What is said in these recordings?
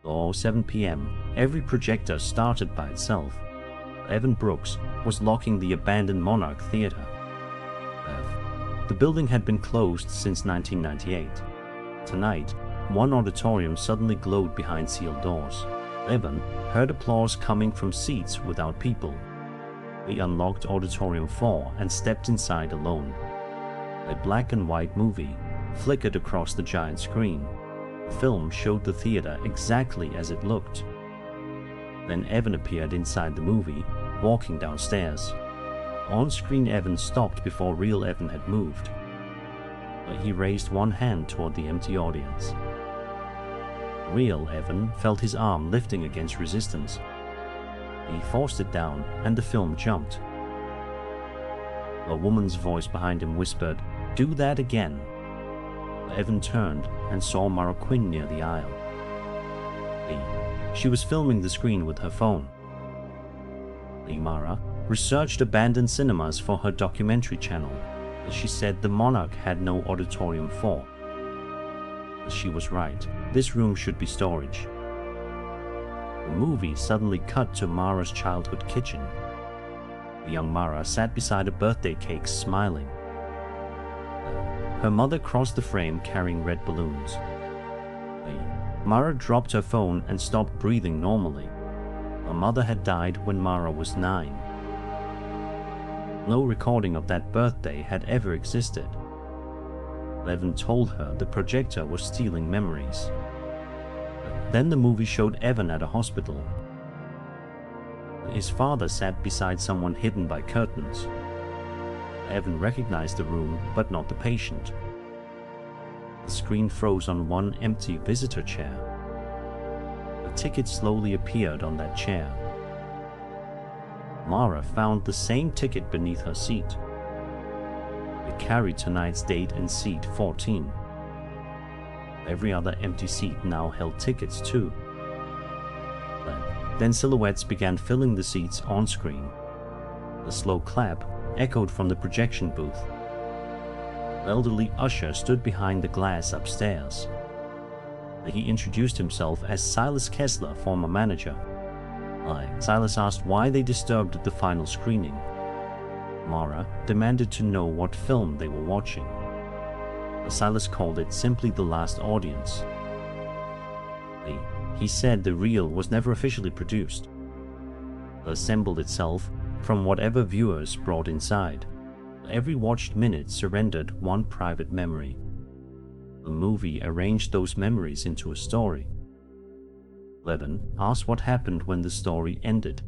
Or 7 p.m., every projector started by itself. Evan Brooks was locking the abandoned Monarch Theatre. The building had been closed since 1998. Tonight, one auditorium suddenly glowed behind sealed doors. Evan heard applause coming from seats without people. He unlocked Auditorium 4 and stepped inside alone. A black and white movie flickered across the giant screen. The film showed the theater exactly as it looked. Then Evan appeared inside the movie, walking downstairs. On-screen Evan stopped before real Evan had moved. He raised one hand toward the empty audience. Real Evan felt his arm lifting against resistance. He forced it down, and the film jumped. A woman's voice behind him whispered, "Do that again." Evan turned and saw Mara Quinn near the aisle. She was filming the screen with her phone. Mara researched abandoned cinemas for her documentary channel. She said the Monarch had no Auditorium 4. She was right. This room should be storage. The movie suddenly cut to Mara's childhood kitchen. Young Mara sat beside a birthday cake smiling. Her mother crossed the frame carrying red balloons. Mara dropped her phone and stopped breathing normally. Her mother had died when Mara was 9. No recording of that birthday had ever existed. Evan told her the projector was stealing memories. Then the movie showed Evan at a hospital. His father sat beside someone hidden by curtains. Evan recognized the room, but not the patient. The screen froze on one empty visitor chair. A ticket slowly appeared on that chair. Mara found the same ticket beneath her seat. It carried tonight's date and seat 14. Every other empty seat now held tickets too. Then silhouettes began filling the seats on screen. The slow clap echoed from the projection booth. An elderly usher stood behind the glass upstairs. He introduced himself as Silas Kessler, former manager. Silas asked why they disturbed the final screening. Mara demanded to know what film they were watching. Silas called it simply The Last Audience. He said the reel was never officially produced. It assembled itself from whatever viewers brought inside. Every watched minute surrendered one private memory. The movie arranged those memories into a story. Evan asked what happened when the story ended.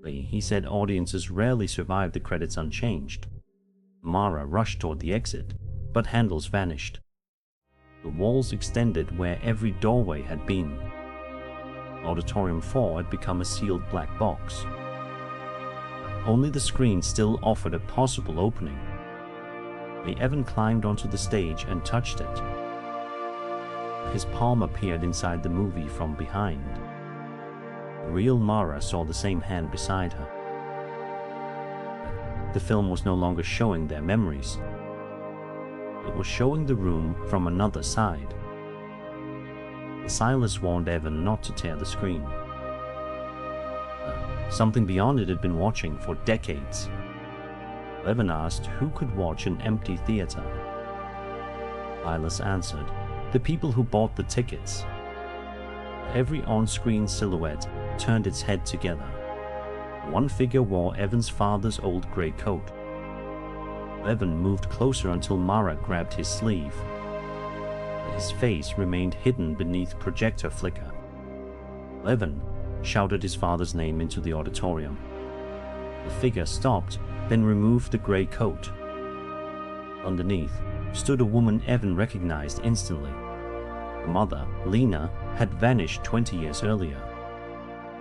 He said audiences rarely survived the credits unchanged. Mara rushed toward the exit, but handles vanished. The walls extended where every doorway had been. Auditorium 4 had become a sealed black box. Only the screen still offered a possible opening. Evan climbed onto the stage and touched it. His palm appeared inside the movie from behind. Real Mara saw the same hand beside her. The film was no longer showing their memories. It was showing the room from another side. Silas warned Evan not to tear the screen. Something beyond it had been watching for decades. Evan asked who could watch an empty theater. Silas answered, the people who bought the tickets. Every on-screen silhouette turned its head together. One figure wore Evan's father's old grey coat. Evan moved closer until Mara grabbed his sleeve. His face remained hidden beneath projector flicker. Evan shouted his father's name into the auditorium. The figure stopped, then removed the grey coat. Underneath stood a woman Evan recognized instantly. The mother, Lena, had vanished 20 years earlier.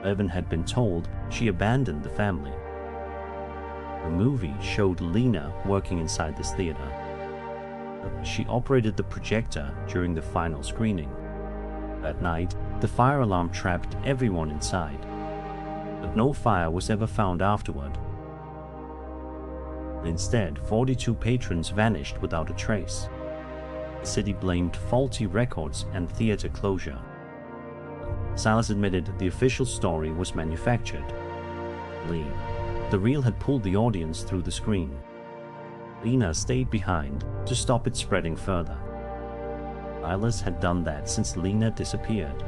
Evan had been told she abandoned the family. The movie showed Lena working inside this theater. She operated the projector during the final screening. That night, the fire alarm trapped everyone inside, but no fire was ever found afterward. Instead, 42 patrons vanished without a trace. The city blamed faulty records and theater closure. Silas admitted the official story was manufactured. The real had pulled the audience through the screen. Lena stayed behind to stop it spreading further. Silas had done that since Lena disappeared.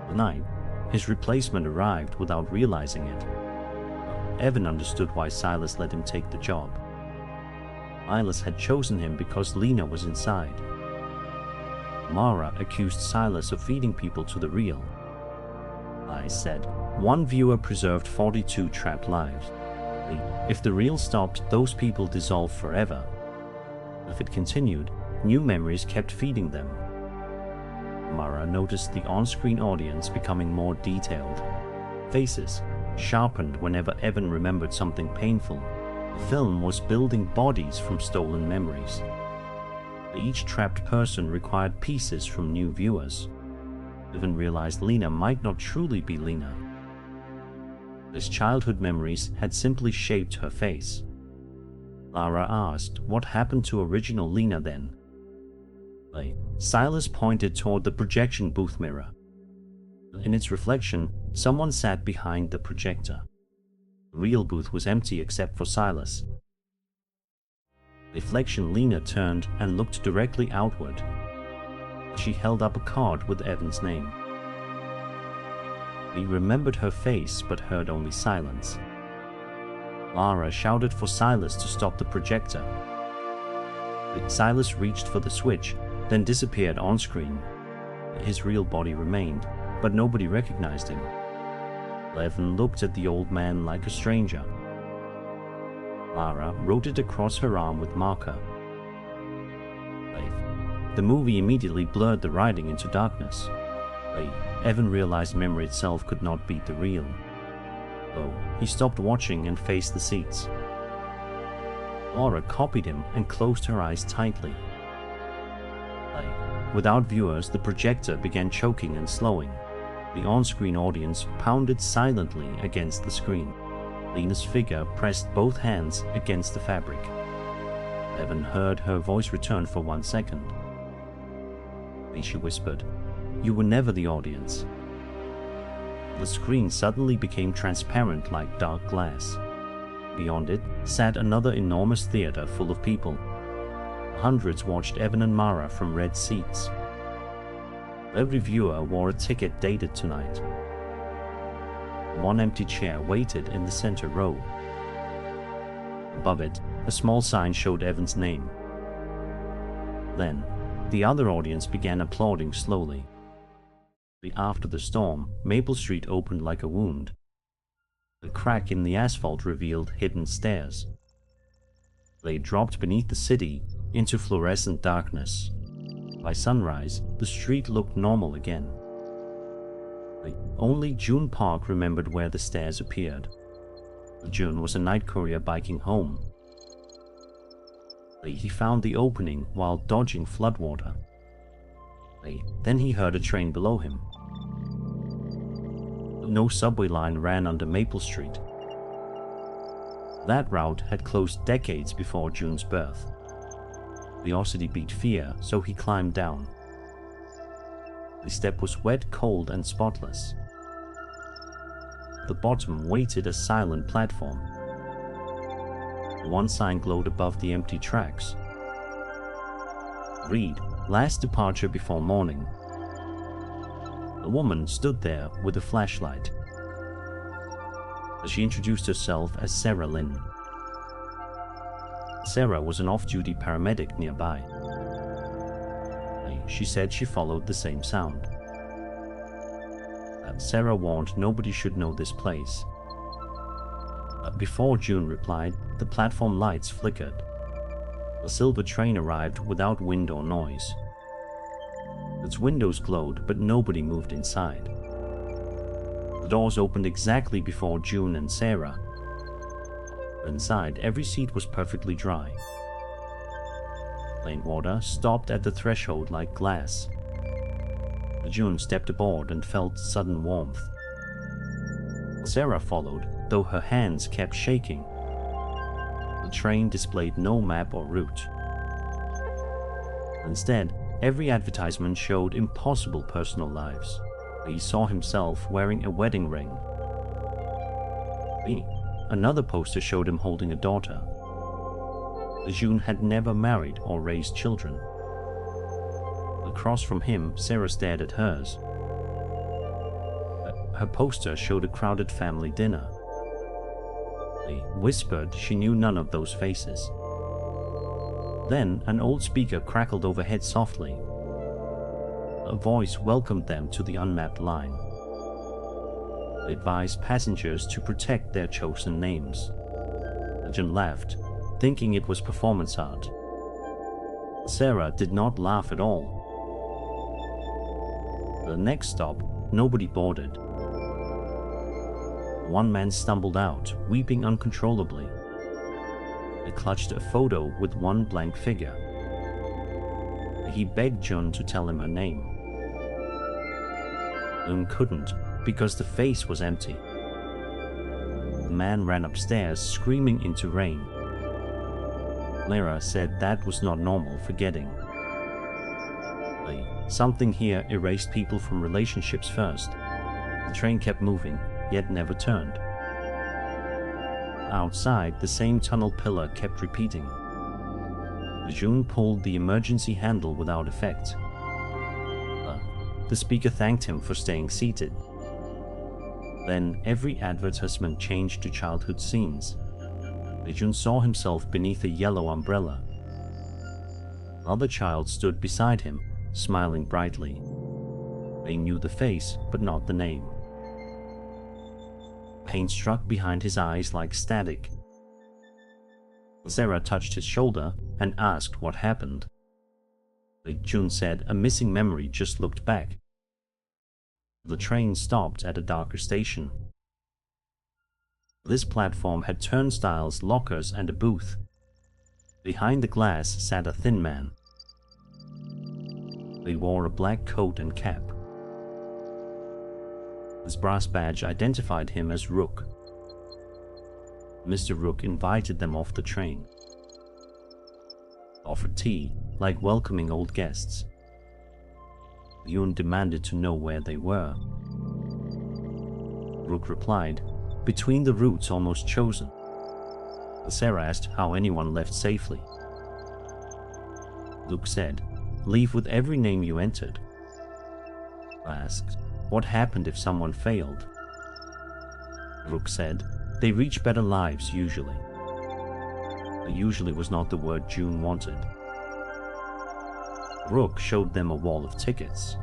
The night, his replacement arrived without realizing it. Evan understood why Silas let him take the job. Silas had chosen him because Lena was inside. Mara accused Silas of feeding people to the real. I said, one viewer preserved 42 trapped lives. If the real stopped, those people dissolved forever. If it continued, new memories kept feeding them. Mara noticed the on-screen audience becoming more detailed. Faces sharpened whenever Evan remembered something painful. The film was building bodies from stolen memories. Each trapped person required pieces from new viewers. Evan realized Lena might not truly be Lena. His childhood memories had simply shaped her face. Lara asked what happened to original Lena then. Silas pointed toward the projection booth mirror. In its reflection, someone sat behind the projector. The real booth was empty except for Silas. Reflection, Lena turned and looked directly outward. She held up a card with Evan's name. He remembered her face but heard only silence. Lara shouted for Silas to stop the projector. Silas reached for the switch, then disappeared on screen. His real body remained, but nobody recognized him. Evan looked at the old man like a stranger. Lara wrote it across her arm with marker. The movie immediately blurred the writing into darkness. Evan realized memory itself could not beat the real. So he stopped watching and faced the seats. Lara copied him and closed her eyes tightly. Without viewers, the projector began choking and slowing. The on-screen audience pounded silently against the screen. Lena's figure pressed both hands against the fabric. Evan heard her voice return for 1 second. She whispered, "You were never the audience." The screen suddenly became transparent like dark glass. Beyond it sat another enormous theater full of people. Hundreds watched Evan and Mara from red seats. Every viewer wore a ticket dated tonight. One empty chair waited in the center row. Above it, a small sign showed Evan's name. Then, the other audience began applauding slowly. After the storm, Maple Street opened like a wound. The crack in the asphalt revealed hidden stairs. They dropped beneath the city into fluorescent darkness. By sunrise, the street looked normal again. Only June Park remembered where the stairs appeared. June was a night courier biking home. He found the opening while dodging floodwater. Then he heard a train below him. No subway line ran under Maple Street. That route had closed decades before June's birth. Curiosity beat fear, so he climbed down. The step was wet, cold, and spotless. The bottom waited a silent platform. One sign glowed above the empty tracks. Read, "Last departure before morning." A woman stood there with a flashlight. She introduced herself as Sarah Lynn. Sarah was an off-duty paramedic nearby. She said she followed the same sound. Sarah warned nobody should know this place. Before June replied, the platform lights flickered. A silver train arrived without wind or noise. Its windows glowed, but nobody moved inside. The doors opened exactly before June and Sarah. Inside, every seat was perfectly dry. Plain water stopped at the threshold like glass. June stepped aboard and felt sudden warmth. Sarah followed, though her hands kept shaking. The train displayed no map or route. Instead, every advertisement showed impossible personal lives. He saw himself wearing a wedding ring. Another poster showed him holding a daughter. June had never married or raised children. Across from him, Sarah stared at hers. Her poster showed a crowded family dinner. She whispered she knew none of those faces. Then an old speaker crackled overhead softly. A voice welcomed them to the unmapped line. It advised passengers to protect their chosen names. Legend laughed, thinking it was performance art. Sarah did not laugh at all. The next stop, nobody boarded. One man stumbled out, weeping uncontrollably. He clutched a photo with one blank figure. He begged June to tell him her name. June couldn't, because the face was empty. The man ran upstairs, screaming into rain. Lara said that was not normal forgetting. Something here erased people from relationships first. The train kept moving, yet never turned. Outside, the same tunnel pillar kept repeating. June pulled the emergency handle without effect. The speaker thanked him for staying seated. Then every advertisement changed to childhood scenes. June saw himself beneath a yellow umbrella. Another child stood beside him, smiling brightly. They knew the face, but not the name. Pain struck behind his eyes like static. Sarah touched his shoulder and asked what happened. June said a missing memory just looked back. The train stopped at a darker station. This platform had turnstiles, lockers, and a booth. Behind the glass sat a thin man. He wore a black coat and cap. His brass badge identified him as Rook. Mr. Rook invited them off the train. Offered tea, like welcoming old guests. Yoon demanded to know where they were. Rook replied, between the routes almost chosen. Sarah asked how anyone left safely. Luke said, leave with every name you entered. Asked, what happened if someone failed? Rook said, they reach better lives usually. Usually was not the word June wanted. Rook showed them a wall of tickets.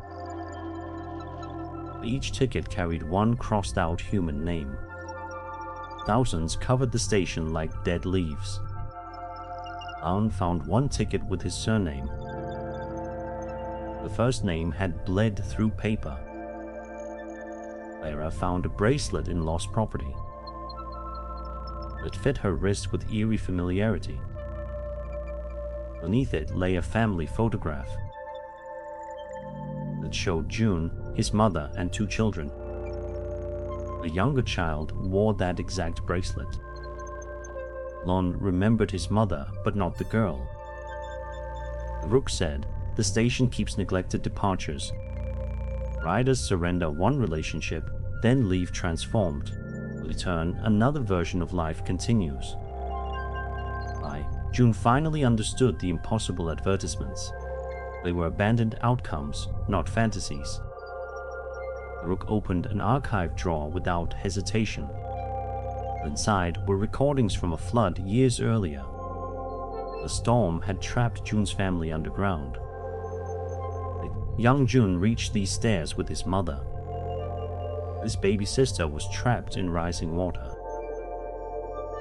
Each ticket carried one crossed-out human name. Thousands covered the station like dead leaves. Aun found one ticket with his surname. The first name had bled through paper. Lara found a bracelet in lost property. It fit her wrist with eerie familiarity. Beneath it lay a family photograph. It showed June, his mother, and 2 children. The younger child wore that exact bracelet. Lon remembered his mother, but not the girl. Rook said, the station keeps neglected departures. Riders surrender one relationship, then leave transformed. Return, another version of life continues. June finally understood the impossible advertisements. They were abandoned outcomes, not fantasies. Rook opened an archive drawer without hesitation. Inside were recordings from a flood years earlier. The storm had trapped June's family underground. Young June reached these stairs with his mother. His baby sister was trapped in rising water.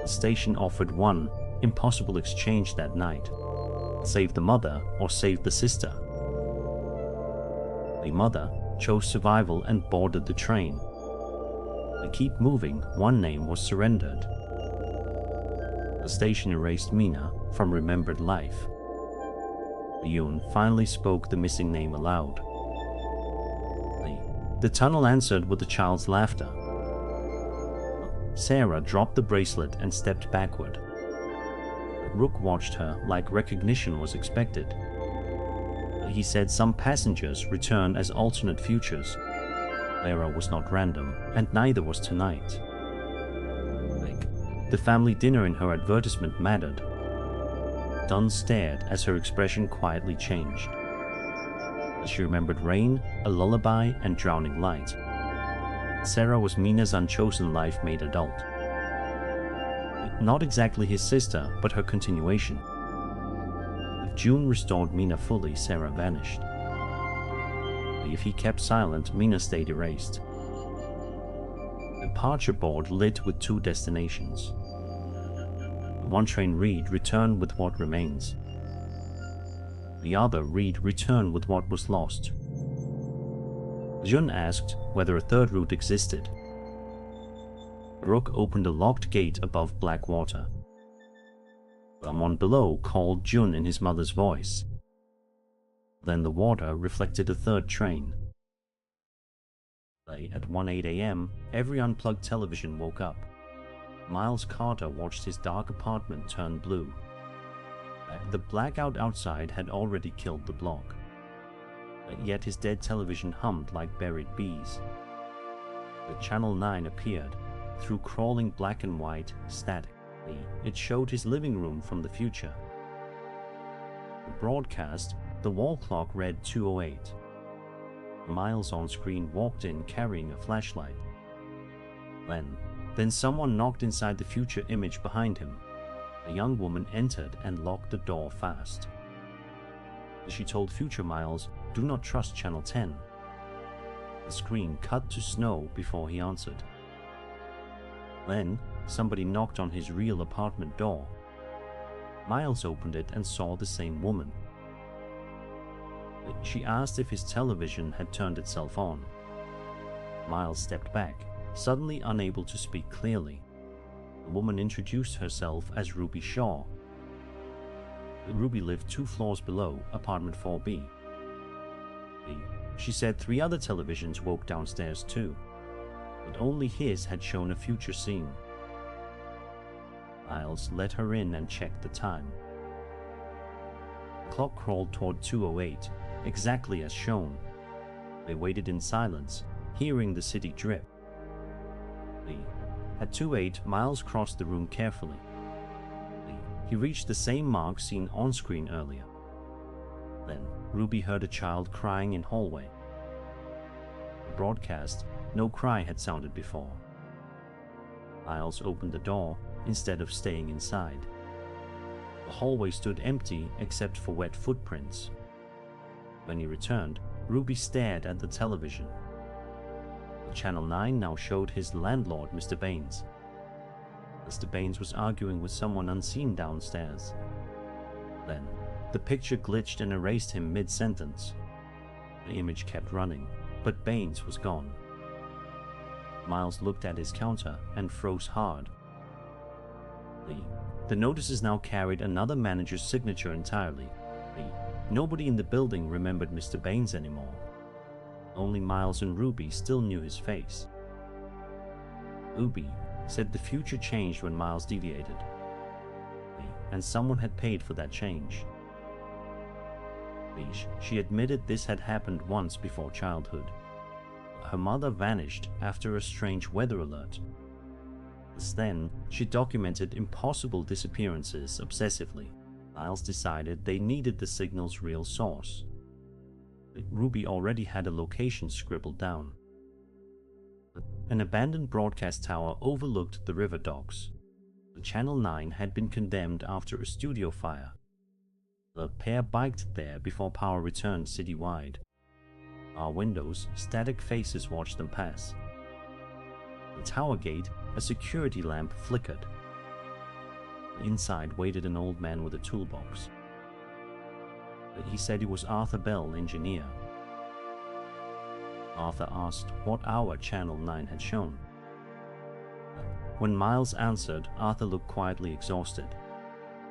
The station offered one impossible exchange that night. Save the mother or save the sister. The mother chose survival and boarded the train. To keep moving, one name was surrendered. The station erased Mina from remembered life. Yoon finally spoke the missing name aloud. The tunnel answered with the child's laughter. Sarah dropped the bracelet and stepped backward. Rook watched her like recognition was expected. He said some passengers return as alternate futures. Clara was not random, and neither was tonight. The family dinner in her advertisement mattered. Dunn stared as her expression quietly changed. She remembered rain, a lullaby, and drowning light. Sarah was Mina's unchosen life-made adult. Not exactly his sister, but her continuation. If June restored Mina fully, Sarah vanished. If he kept silent, Mina stayed erased. The departure board lit with 2 destinations. One train read, "Return with what remains." The other read, "Return with what was lost." Jun asked whether a third route existed. Rook opened a locked gate above black water. Someone below called Jun in his mother's voice. Then the water reflected a third train. At 1:08 a.m., every unplugged television woke up. Miles Carter watched his dark apartment turn blue. The blackout outside had already killed the block. Yet his dead television hummed like buried bees. The Channel 9 appeared, through crawling black and white static. It showed his living room from the future. The broadcast, the wall clock read 2:08. Miles on screen walked in carrying a flashlight. Then someone knocked inside the future image behind him. A young woman entered and locked the door fast. She told future Miles, "Do not trust Channel 10." The screen cut to snow before he answered. Then, somebody knocked on his real apartment door. Miles opened it and saw the same woman. She asked if his television had turned itself on. Miles stepped back, suddenly unable to speak clearly. The woman introduced herself as Ruby Shaw. Ruby lived 2 floors below, apartment 4B. She said 3 other televisions woke downstairs too, but only his had shown a future scene. Miles let her in and checked the time. The clock crawled toward 2:08, exactly as shown. They waited in silence, hearing the city drip. At 2:08, Miles crossed the room carefully. He reached the same mark seen on screen earlier. Then, Ruby heard a child crying in hallway. The broadcast, no cry had sounded before. Miles opened the door instead of staying inside. The hallway stood empty except for wet footprints. When he returned, Ruby stared at the television. Channel 9 now showed his landlord, Mr. Baines. Mr. Baines was arguing with someone unseen downstairs. Then, the picture glitched and erased him mid-sentence. The image kept running, but Baines was gone. Miles looked at his counter and froze hard. The notices now carried another manager's signature entirely. Nobody in the building remembered Mr. Baines anymore. Only Miles and Ruby still knew his face. Ruby said the future changed when Miles deviated, and someone had paid for that change. She admitted this had happened once before childhood. Her mother vanished after a strange weather alert. Since then, she documented impossible disappearances obsessively. Miles decided they needed the signal's real source. Ruby already had a location scribbled down. An abandoned broadcast tower overlooked the river docks. The Channel 9 had been condemned after a studio fire. The pair biked there before power returned citywide. Our windows, static faces watched them pass. The tower gate, a security lamp flickered. Inside waited an old man with a toolbox. He said he was Arthur Bell, engineer. Arthur asked what hour Channel 9 had shown. When Miles answered, Arthur looked quietly exhausted.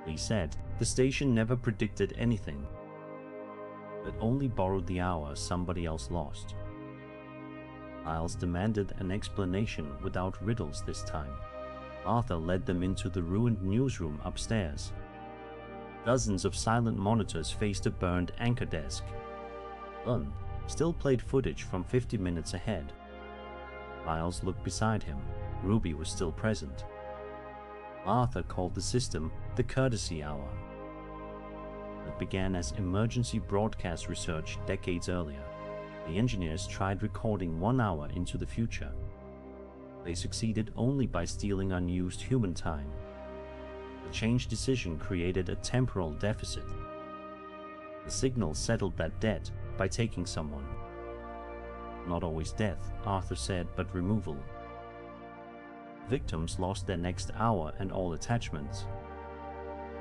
He said the station never predicted anything, but only borrowed the hour somebody else lost. Miles demanded an explanation without riddles this time. Arthur led them into the ruined newsroom upstairs. Dozens of silent monitors faced a burned anchor desk. Dunn still played footage from 50 minutes ahead. Miles looked beside him. Ruby was still present. Arthur called the system the courtesy hour. It began as emergency broadcast research decades earlier. The engineers tried recording 1 hour into the future. They succeeded only by stealing unused human time. The change decision created a temporal deficit. The signal settled that debt by taking someone. Not always death, Arthur said, but removal. Victims lost their next hour and all attachments.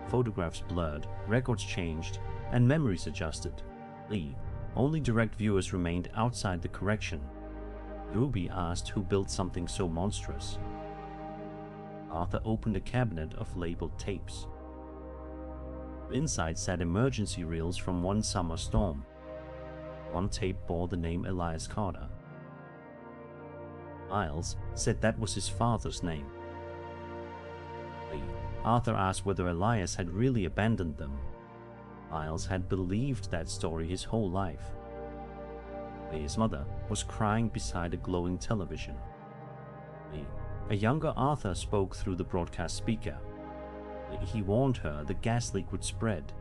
Photographs blurred, records changed, and memories adjusted. Only direct viewers remained outside the correction. Ruby asked who built something so monstrous. Arthur opened a cabinet of labeled tapes. Inside sat emergency reels from one summer storm. One tape bore the name Elias Carter. Miles said that was his father's name. Arthur asked whether Elias had really abandoned them. Miles had believed that story his whole life. His mother was crying beside a glowing television. A younger Arthur spoke through the broadcast speaker. He warned her the gas leak would spread.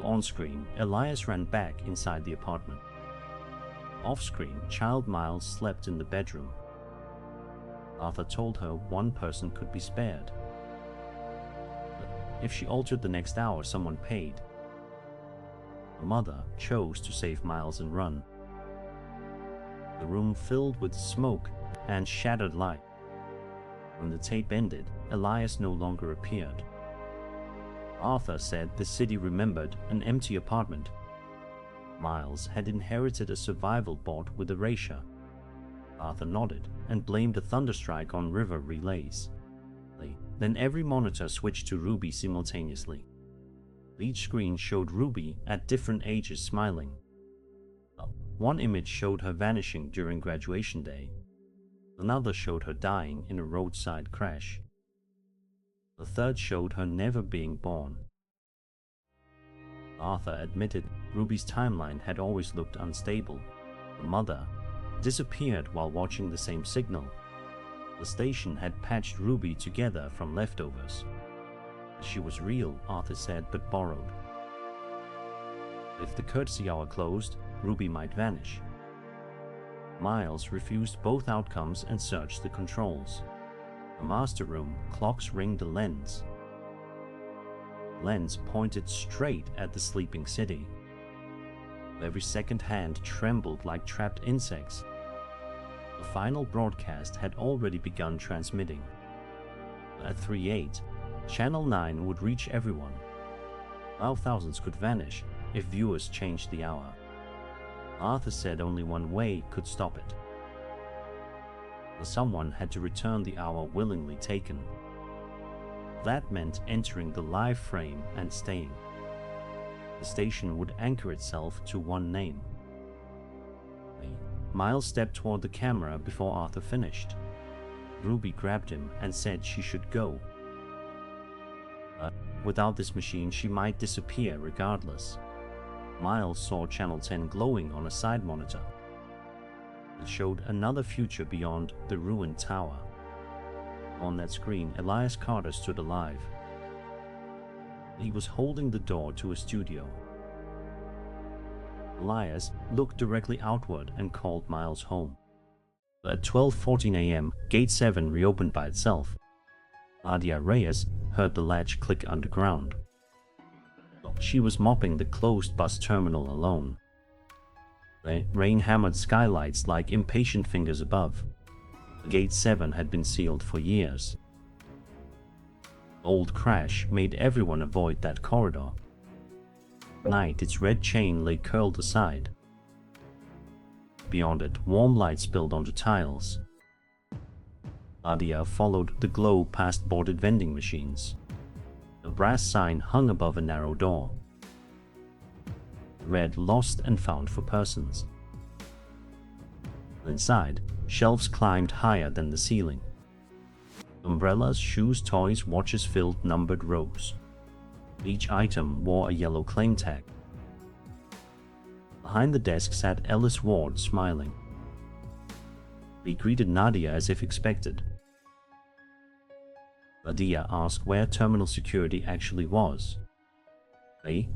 On-screen, Elias ran back inside the apartment. Off-screen, child Miles slept in the bedroom. Arthur told her one person could be spared. If she altered the next hour, someone paid. The mother chose to save Miles and run. The room filled with smoke and shattered light. When the tape ended, Elias no longer appeared. Arthur said the city remembered an empty apartment. Miles had inherited a survival bot with erasure. Arthur nodded and blamed a thunderstrike on river relays. Then every monitor switched to Ruby simultaneously. Each screen showed Ruby at different ages smiling. One image showed her vanishing during graduation day. Another showed her dying in a roadside crash. The third showed her never being born. Arthur admitted Ruby's timeline had always looked unstable. The mother disappeared while watching the same signal. The station had patched Ruby together from leftovers. She was real, Arthur said, but borrowed. If the courtesy hour closed, Ruby might vanish. Miles refused both outcomes and searched the controls. The master room, clocks ringed a lens. The lens pointed straight at the sleeping city. Every second hand trembled like trapped insects. The final broadcast had already begun transmitting. At 3:08, Channel 9 would reach everyone, while thousands could vanish if viewers changed the hour. Arthur said only one way could stop it. Someone had to return the hour willingly taken. That meant entering the live frame and staying. The station would anchor itself to one name. Miles stepped toward the camera before Arthur finished. Ruby grabbed him and said she should go. But without this machine, she might disappear regardless. Miles saw Channel 10 glowing on a side monitor. It showed another future beyond the ruined tower. On that screen, Elias Carter stood alive. He was holding the door to a studio. Elias looked directly outward and called Miles home. At 12:14 a.m., Gate 7 reopened by itself. Nadia Reyes heard the latch click underground. She was mopping the closed bus terminal alone. Rain hammered skylights like impatient fingers above. Gate 7 had been sealed for years. Old crash made everyone avoid that corridor. At night, its red chain lay curled aside. Beyond it, warm light spilled onto tiles. Nadia followed the glow past boarded vending machines. A brass sign hung above a narrow door. Read "Lost and Found for Persons." Inside, shelves climbed higher than the ceiling. Umbrellas, shoes, toys, watches filled numbered rows. Each item wore a yellow claim tag. Behind the desk sat Ellis Ward, smiling. He greeted Nadia as if expected. Nadia asked where terminal security actually was.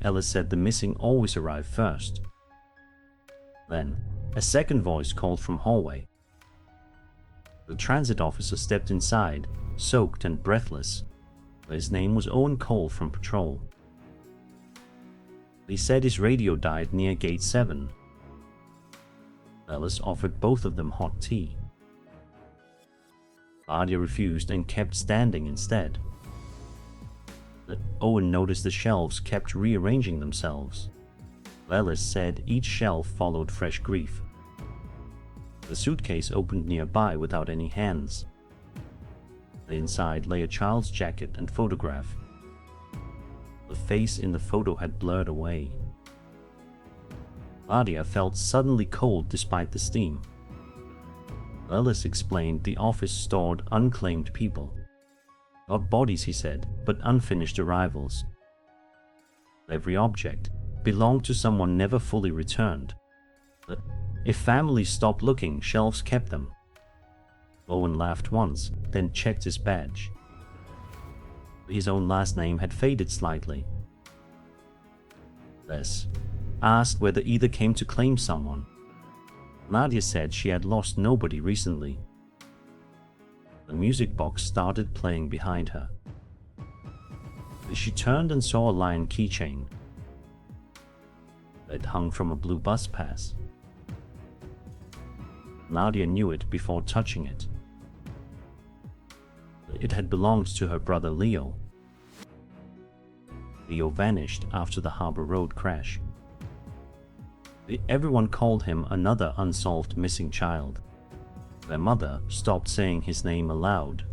Ellis said the missing always arrive first. Then, a second voice called from hallway. The transit officer stepped inside, soaked and breathless. His name was Owen Cole from patrol. He said his radio died near gate 7. Ellis offered both of them hot tea. Nadia refused and kept standing instead. Owen noticed the shelves kept rearranging themselves. Ellis said each shelf followed fresh grief. The suitcase opened nearby without any hands. Inside lay a child's jacket and photograph. The face in the photo had blurred away. Nadia felt suddenly cold despite the steam. Ellis explained the office stored unclaimed people. Not bodies, he said, but unfinished arrivals. Every object belonged to someone never fully returned. But if families stopped looking, shelves kept them. Owen laughed once, then checked his badge. His own last name had faded slightly. Les asked whether either came to claim someone. Nadia said she had lost nobody recently. The music box started playing behind her. She turned and saw a lion keychain. It hung from a blue bus pass. Nadia knew it before touching it. It had belonged to her brother Leo. Leo vanished after the Harbor Road crash. Everyone called him another unsolved missing child. Their mother stopped saying his name aloud.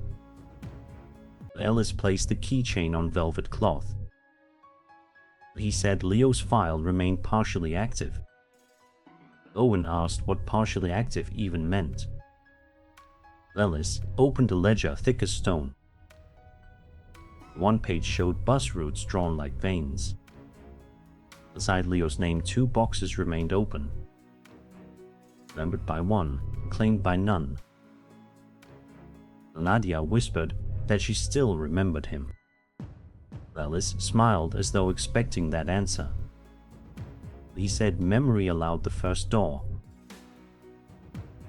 Ellis placed the keychain on velvet cloth. He said Leo's file remained partially active. Owen asked what partially active even meant. Ellis opened a ledger thick as stone. One page showed bus routes drawn like veins. Beside Leo's name, 2 boxes remained open. Remembered by one, claimed by none. Nadia whispered that she still remembered him. Ellis smiled as though expecting that answer. He said memory allowed the first door.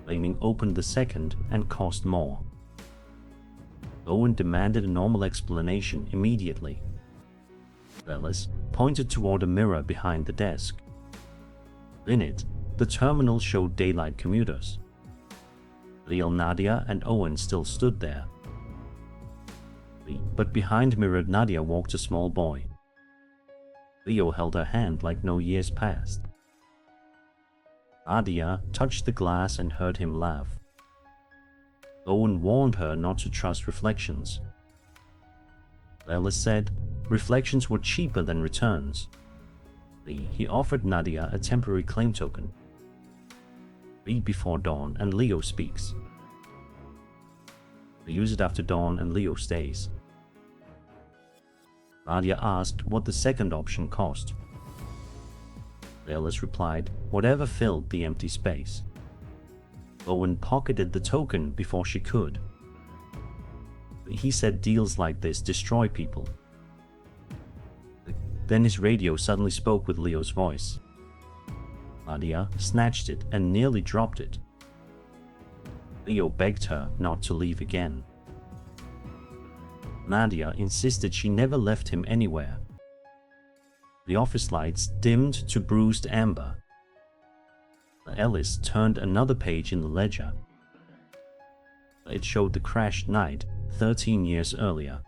Blaming opened the second and cost more. Owen demanded a normal explanation immediately. Ellis pointed toward a mirror behind the desk. In it, the terminal showed daylight commuters. Leo, Nadia, and Owen still stood there. But behind mirrored Nadia walked a small boy. Leo held her hand like no years passed. Nadia touched the glass and heard him laugh. Owen warned her not to trust reflections. Ellis said reflections were cheaper than returns. He offered Nadia a temporary claim token. Read before dawn and Leo speaks. Use it after dawn and Leo stays. Nadia asked what the second option cost. Ellis replied, whatever filled the empty space. Owen pocketed the token before she could. He said deals like this destroy people. Then his radio suddenly spoke with Leo's voice. Nadia snatched it and nearly dropped it. Leo begged her not to leave again. Nadia insisted she never left him anywhere. The office lights dimmed to bruised amber. Ellis turned another page in the ledger. It showed the crashed night 13 years earlier.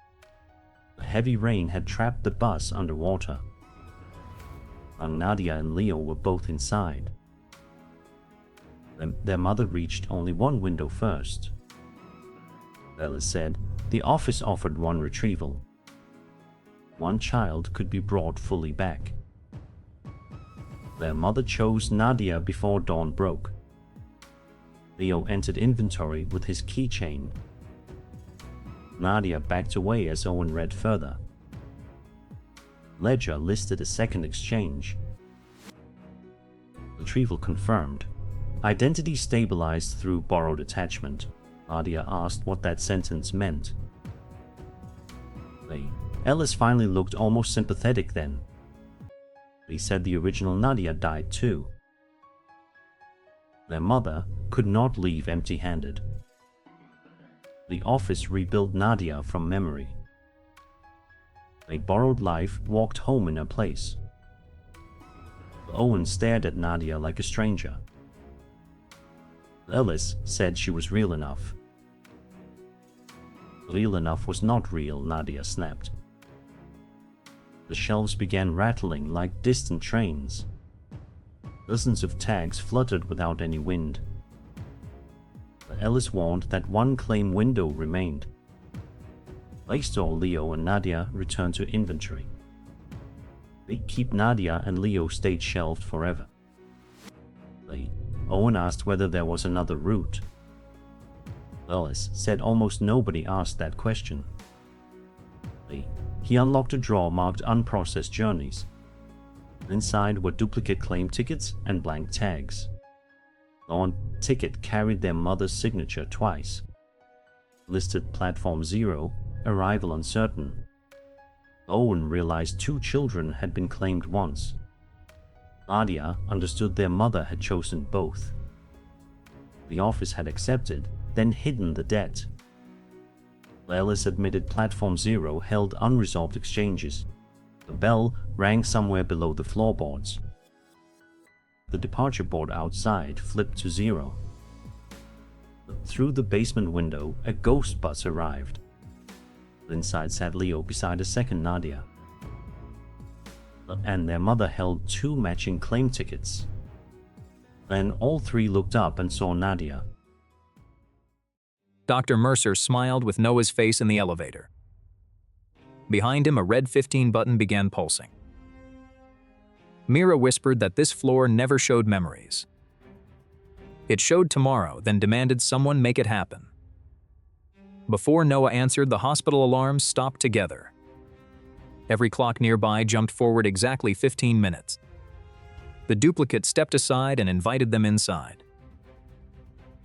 A heavy rain had trapped the bus underwater. Nadia and Leo were both inside. Their mother reached only one window first. Ellis said the office offered one retrieval. One child could be brought fully back. Their mother chose Nadia before dawn broke. Leo entered inventory with his keychain. Nadia backed away as Owen read further. Ledger listed a second exchange. Retrieval confirmed. Identity stabilized through borrowed attachment. Nadia asked what that sentence meant. Ellis finally looked almost sympathetic then. He said the original Nadia died too. Their mother could not leave empty-handed. The office rebuilt Nadia from memory. A borrowed life walked home in her place. Owen stared at Nadia like a stranger. Ellis said she was real enough. Real enough was not real, Nadia snapped. The shelves began rattling like distant trains. Dozens of tags fluttered without any wind. Ellis warned that one claim window remained. Later, Leo and Nadia returned to inventory. They'd keep Nadia and Leo stayed shelved forever. Owen asked whether there was another route. Ellis said almost nobody asked that question. He unlocked a drawer marked unprocessed journeys. Inside were duplicate claim tickets and blank tags. One ticket carried their mother's signature twice. Listed Platform 0, arrival uncertain. Owen realized 2 children had been claimed once. Nadia understood their mother had chosen both. The office had accepted, then hidden the debt. Ellis admitted Platform 0 held unresolved exchanges. The bell rang somewhere below the floorboards. The departure board outside flipped to 0. Through the basement window, a ghost bus arrived. Inside sat Leo beside a second Nadia. And their mother held 2 matching claim tickets. Then all 3 looked up and saw Nadia. Dr. Mercer smiled with Noah's face in the elevator. Behind him, a red 15 button began pulsing. Mira whispered that this floor never showed memories. It showed tomorrow, then demanded someone make it happen. Before Noah answered, the hospital alarms stopped together. Every clock nearby jumped forward exactly 15 minutes. The duplicate stepped aside and invited them inside.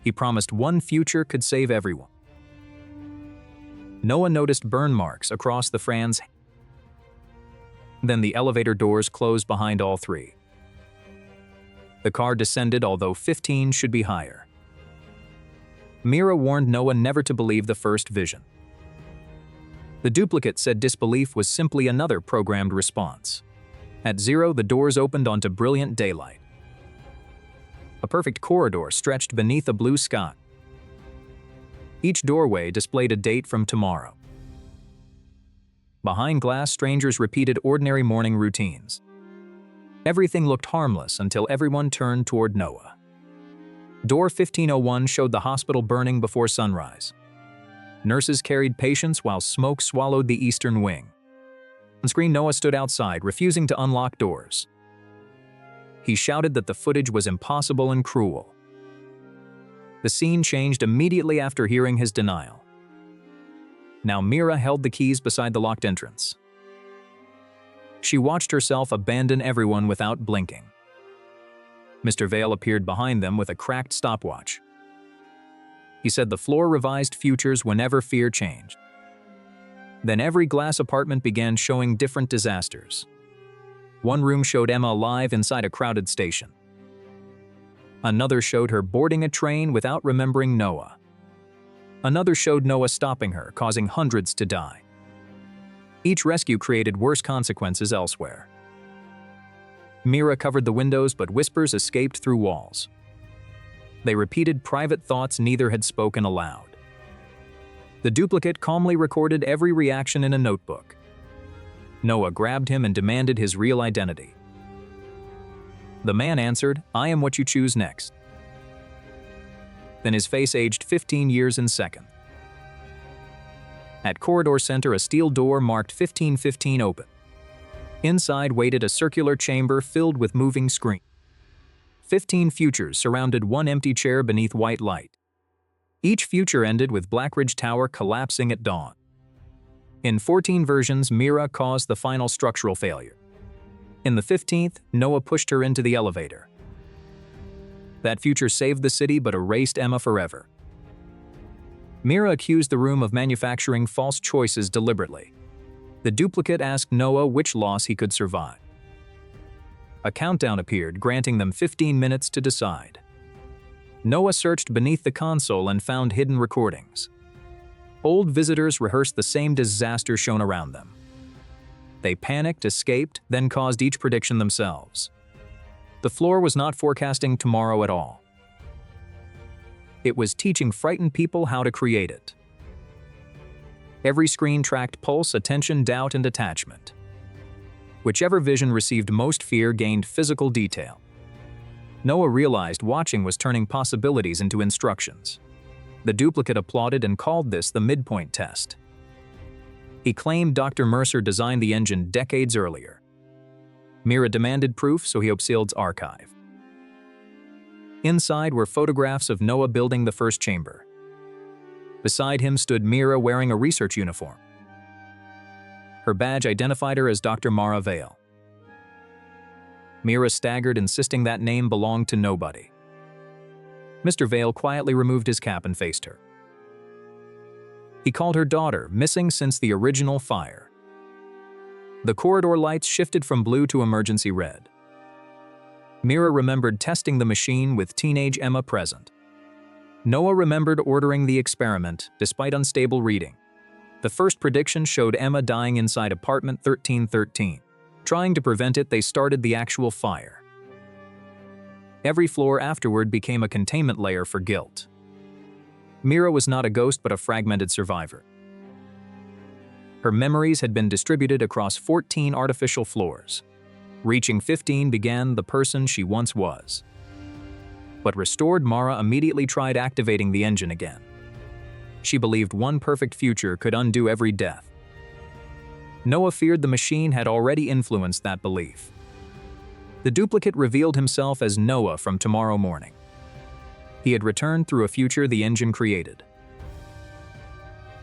He promised one future could save everyone. Noah noticed burn marks across the Fran's. Then the elevator doors closed behind all 3. The car descended, although 15 should be higher. Mira warned Noah never to believe the first vision. The duplicate said disbelief was simply another programmed response. At 0, the doors opened onto brilliant daylight. A perfect corridor stretched beneath a blue sky. Each doorway displayed a date from tomorrow. Behind glass, strangers repeated ordinary morning routines. Everything looked harmless until everyone turned toward Noah. Door 1501 showed the hospital burning before sunrise. Nurses carried patients while smoke swallowed the eastern wing. On screen, Noah stood outside, refusing to unlock doors. He shouted that the footage was impossible and cruel. The scene changed immediately after hearing his denial. Now Mira held the keys beside the locked entrance. She watched herself abandon everyone without blinking. Mr. Vale appeared behind them with a cracked stopwatch. He said the floor revised futures whenever fear changed. Then every glass apartment began showing different disasters. One room showed Emma alive inside a crowded station. Another showed her boarding a train without remembering Noah. Another showed Noah stopping her, causing hundreds to die. Each rescue created worse consequences elsewhere. Mira covered the windows, but whispers escaped through walls. They repeated private thoughts neither had spoken aloud. The duplicate calmly recorded every reaction in a notebook. Noah grabbed him and demanded his real identity. The man answered, "I am what you choose next." Then his face aged 15 years in seconds. At corridor center, a steel door marked 1515 open. Inside waited a circular chamber filled with moving screens. 15 futures surrounded one empty chair beneath white light. Each future ended with Blackridge Tower collapsing at dawn. In 14 versions, Mira caused the final structural failure. In the 15th, Noah pushed her into the elevator. That future saved the city but erased Emma forever. Mira accused the room of manufacturing false choices deliberately. The duplicate asked Noah which loss he could survive. A countdown appeared, granting them 15 minutes to decide. Noah searched beneath the console and found hidden recordings. Old visitors rehearsed the same disaster shown around them. They panicked, escaped, then caused each prediction themselves. The floor was not forecasting tomorrow at all. It was teaching frightened people how to create it. Every screen tracked pulse, attention, doubt, and attachment. Whichever vision received most fear gained physical detail. Noah realized watching was turning possibilities into instructions. The duplicate applauded and called this the midpoint test. He claimed Dr. Mercer designed the engine decades earlier. Mira demanded proof, so he sealed archive. Inside were photographs of Noah building the first chamber. Beside him stood Mira wearing a research uniform. Her badge identified her as Dr. Mara Vale. Mira staggered, insisting that name belonged to nobody. Mr. Vale quietly removed his cap and faced her. He called her daughter, missing since the original fire. The corridor lights shifted from blue to emergency red. Mira remembered testing the machine with teenage Emma present. Noah remembered ordering the experiment, despite unstable reading. The first prediction showed Emma dying inside apartment 1313. Trying to prevent it, they started the actual fire. Every floor afterward became a containment layer for guilt. Mira was not a ghost but a fragmented survivor. Her memories had been distributed across 14 artificial floors. Reaching 15 began the person she once was. But restored Mara immediately tried activating the engine again. She believed one perfect future could undo every death. Noah feared the machine had already influenced that belief. The duplicate revealed himself as Noah from tomorrow morning. He had returned through a future the engine created.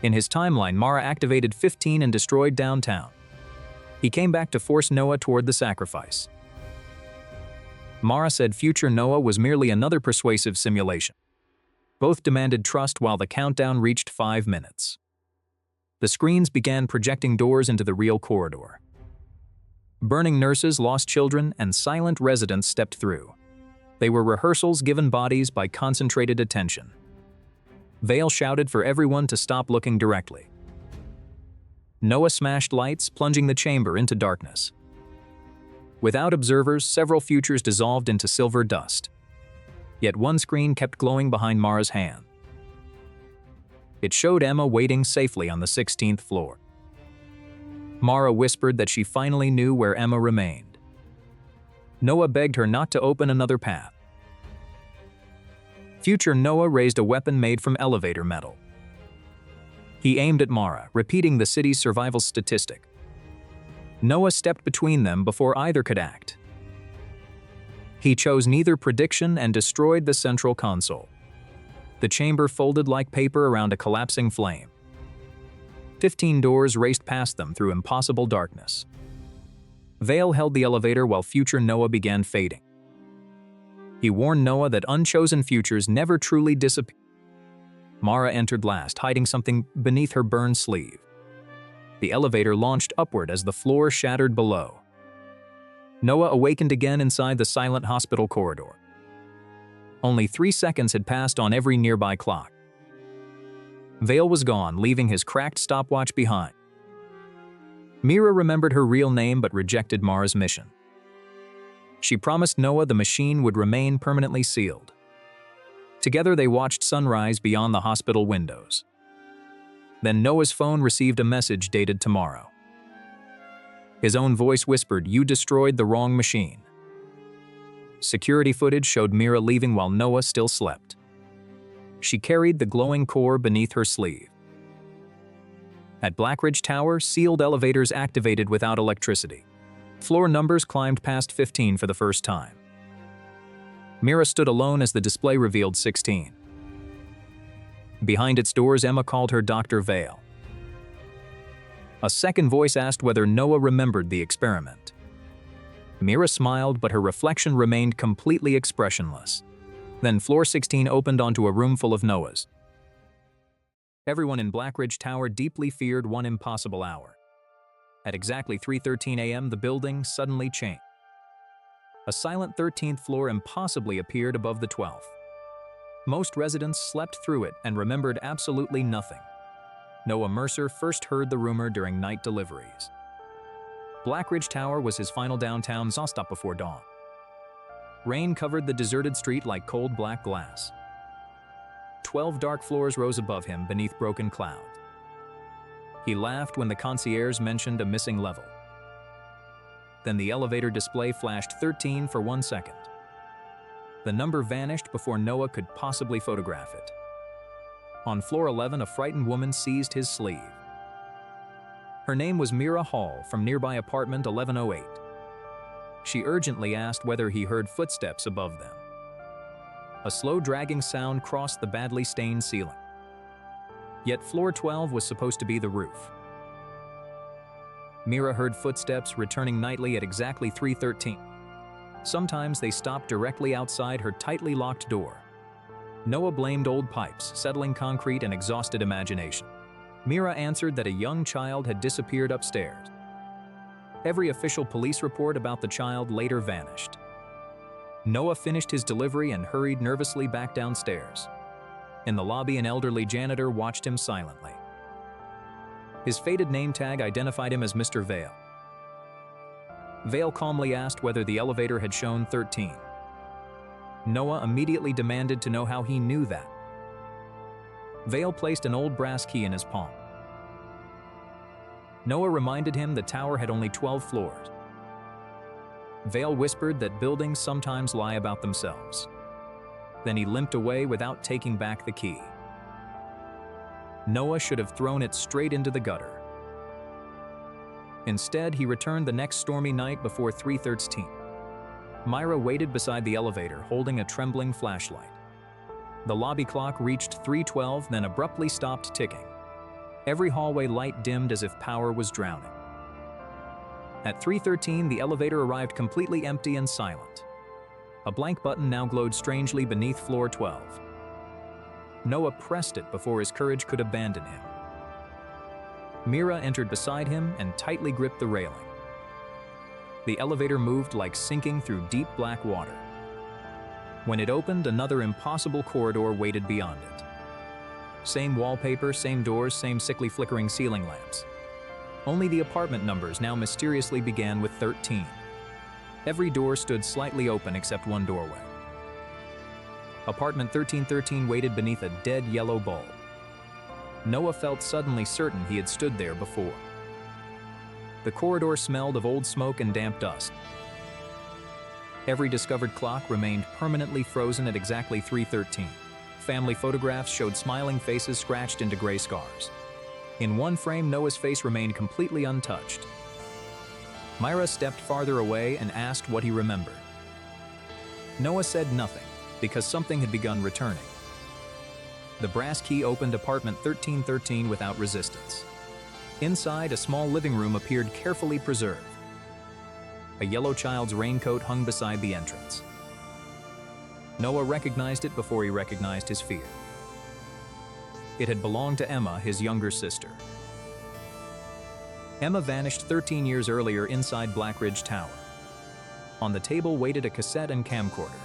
In his timeline, Mara activated 15 and destroyed downtown. He came back to force Noah toward the sacrifice. Mara said future Noah was merely another persuasive simulation. Both demanded trust while the countdown reached 5 minutes. The screens began projecting doors into the real corridor. Burning nurses, lost children, and silent residents stepped through. They were rehearsals given bodies by concentrated attention. Vale shouted for everyone to stop looking directly. Noah smashed lights, plunging the chamber into darkness. Without observers, several futures dissolved into silver dust. Yet one screen kept glowing behind Mara's hand. It showed Emma waiting safely on the 16th floor. Mara whispered that she finally knew where Emma remained. Noah begged her not to open another path. Future Noah raised a weapon made from elevator metal. He aimed at Mara, repeating the city's survival statistic. Noah stepped between them before either could act. He chose neither prediction and destroyed the central console. The chamber folded like paper around a collapsing flame. 15 doors raced past them through impossible darkness. Vale held the elevator while future Noah began fading. He warned Noah that unchosen futures never truly disappear. Mara entered last, hiding something beneath her burned sleeve. The elevator launched upward as the floor shattered below. Noah awakened again inside the silent hospital corridor. Only 3 seconds had passed on every nearby clock. Vale was gone, leaving his cracked stopwatch behind. Mira remembered her real name but rejected Mara's mission. She promised Noah the machine would remain permanently sealed. Together they watched sunrise beyond the hospital windows. Then Noah's phone received a message dated tomorrow. His own voice whispered, "You destroyed the wrong machine." Security footage showed Mira leaving while Noah still slept. She carried the glowing core beneath her sleeve. At Blackridge Tower, sealed elevators activated without electricity. Floor numbers climbed past 15 for the first time. Mira stood alone as the display revealed 16. Behind its doors, Emma called her Dr. Vale. A second voice asked whether Noah remembered the experiment. Mira smiled, but her reflection remained completely expressionless. Then floor 16 opened onto a room full of Noahs. Everyone in Blackridge Tower deeply feared one impossible hour. At exactly 3:13 a.m., the building suddenly changed. A silent 13th floor impossibly appeared above the 12th. Most residents slept through it and remembered absolutely nothing. Noah Mercer first heard the rumor during night deliveries. Blackridge Tower was his final downtown stop before dawn. Rain covered the deserted street like cold black glass. 12 dark floors rose above him beneath broken clouds. He laughed when the concierge mentioned a missing level. Then the elevator display flashed 13 for 1 second. The number vanished before Noah could possibly photograph it. On floor 11, a frightened woman seized his sleeve. Her name was Mira Hall from nearby apartment 1108. She urgently asked whether he heard footsteps above them. A slow dragging sound crossed the badly stained ceiling. Yet floor 12 was supposed to be the roof. Mira heard footsteps returning nightly at exactly 3:13. Sometimes they stopped directly outside her tightly locked door. Noah blamed old pipes, settling concrete, and exhausted imagination. Mira answered that a young child had disappeared upstairs. Every official police report about the child later vanished. Noah finished his delivery and hurried nervously back downstairs. In the lobby, an elderly janitor watched him silently. His faded name tag identified him as Mr. Vale. Vale calmly asked whether the elevator had shown 13. Noah immediately demanded to know how he knew that. Vale placed an old brass key in his palm. Noah reminded him the tower had only 12 floors. Vale whispered that buildings sometimes lie about themselves. Then he limped away without taking back the key. Noah should have thrown it straight into the gutter. Instead, he returned the next stormy night before 3:13. Myra waited beside the elevator, holding a trembling flashlight. The lobby clock reached 3:12, then abruptly stopped ticking. Every hallway light dimmed as if power was drowning. At 3:13, the elevator arrived completely empty and silent. A blank button now glowed strangely beneath floor 12. Noah pressed it before his courage could abandon him. Mira entered beside him and tightly gripped the railing. The elevator moved like sinking through deep black water. When it opened, another impossible corridor waited beyond it. Same wallpaper, same doors, same sickly flickering ceiling lamps. Only the apartment numbers now mysteriously began with 13. Every door stood slightly open except one doorway. Apartment 1313 waited beneath a dead yellow bulb. Noah felt suddenly certain he had stood there before. The corridor smelled of old smoke and damp dust. Every discovered clock remained permanently frozen at exactly 3:13. Family photographs showed smiling faces scratched into gray scars. In one frame, Noah's face remained completely untouched. Myra stepped farther away and asked what he remembered. Noah said nothing, because something had begun returning. The brass key opened apartment 1313 without resistance. Inside, a small living room appeared carefully preserved. A yellow child's raincoat hung beside the entrance. Noah recognized it before he recognized his fear. It had belonged to Emma, his younger sister. Emma vanished 13 years earlier inside Blackridge Tower. On the table waited a cassette and camcorder.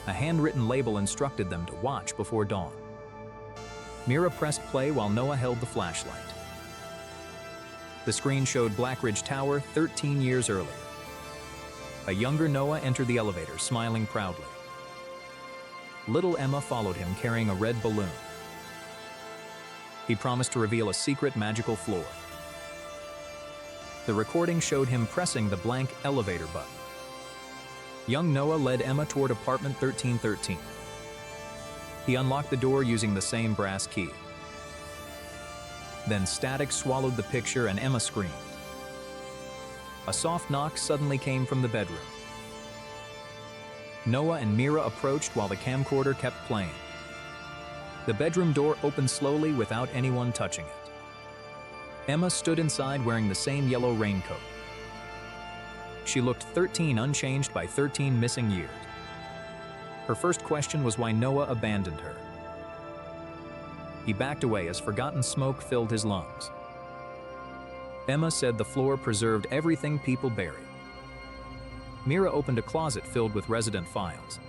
A handwritten label instructed them to watch before dawn. Mira pressed play while Noah held the flashlight. The screen showed Blackridge Tower 13 years earlier. A younger Noah entered the elevator, smiling proudly. Little Emma followed him, carrying a red balloon. He promised to reveal a secret magical floor. The recording showed him pressing the blank elevator button. Young Noah led Emma toward apartment 1313. He unlocked the door using the same brass key. Then static swallowed the picture and Emma screamed. A soft knock suddenly came from the bedroom. Noah and Mira approached while the camcorder kept playing. The bedroom door opened slowly without anyone touching it. Emma stood inside wearing the same yellow raincoat. She looked 13, unchanged by 13 missing years. Her first question was why Noah abandoned her. He backed away as forgotten smoke filled his lungs. Emma said the floor preserved everything people buried. Mira opened a closet filled with resident files.